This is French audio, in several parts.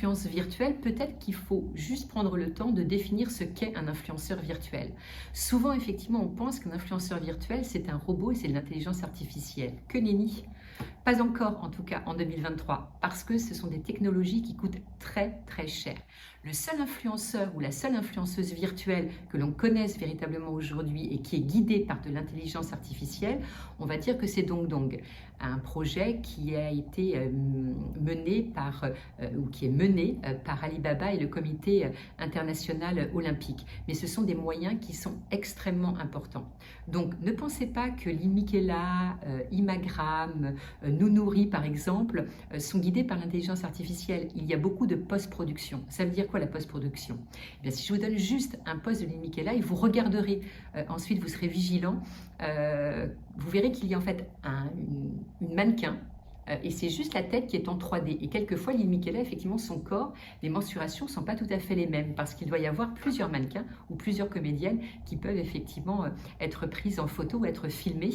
l'influence virtuelle, peut-être qu'il faut juste prendre le temps de définir ce qu'est un influenceur virtuel. Souvent, effectivement, on pense qu'un influenceur virtuel, c'est un robot et c'est de l'intelligence artificielle. Que nenni! Pas encore, en tout cas, en 2023, parce que ce sont des technologies qui coûtent très, très cher. Le seul influenceur ou la seule influenceuse virtuelle que l'on connaisse véritablement aujourd'hui et qui est guidée par de l'intelligence artificielle, on va dire que c'est DongDong, un projet qui a été mené ou qui est mené par Alibaba et le Comité international olympique. Mais ce sont des moyens qui sont extrêmement importants. Donc, ne pensez pas que Limikela, Imagram, Nounouri, par exemple, sont guidés par l'intelligence artificielle. Il y a beaucoup de post-production. Ça veut dire quoi la post-production? Eh bien, si je vous donne juste un post de Limikela et vous regarderez, ensuite vous serez vigilant, vous verrez qu'il y a en fait une mannequin, et c'est juste la tête qui est en 3D. Et quelquefois, Limikela, effectivement, son corps, les mensurations ne sont pas tout à fait les mêmes parce qu'il doit y avoir plusieurs mannequins ou plusieurs comédiennes qui peuvent effectivement être prises en photo ou être filmées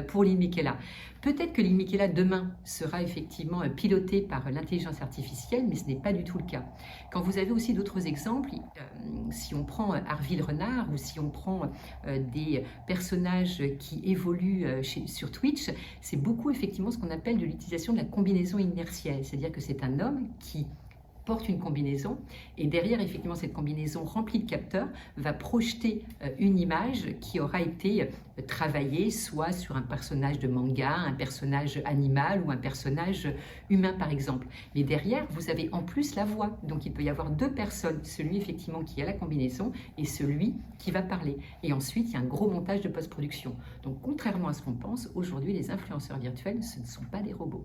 pour Limikela. Peut-être que Limikela demain sera effectivement piloté par l'intelligence artificielle, mais ce n'est pas du tout le cas. Quand vous avez aussi d'autres exemples, si on prend Harville Renard ou si on prend des personnages qui évoluent sur Twitch, c'est beaucoup effectivement ce qu'on appelle de l'utilisation de la combinaison inertielle, c'est-à-dire que c'est un homme qui porte une combinaison et derrière effectivement cette combinaison remplie de capteurs va projeter une image qui aura été travaillée soit sur un personnage de manga, un personnage animal ou un personnage humain par exemple. Mais derrière vous avez en plus la voix, donc il peut y avoir deux personnes, celui effectivement qui a la combinaison et celui qui va parler. Et ensuite il y a un gros montage de post-production. Donc contrairement à ce qu'on pense, aujourd'hui les influenceurs virtuels ce ne sont pas des robots.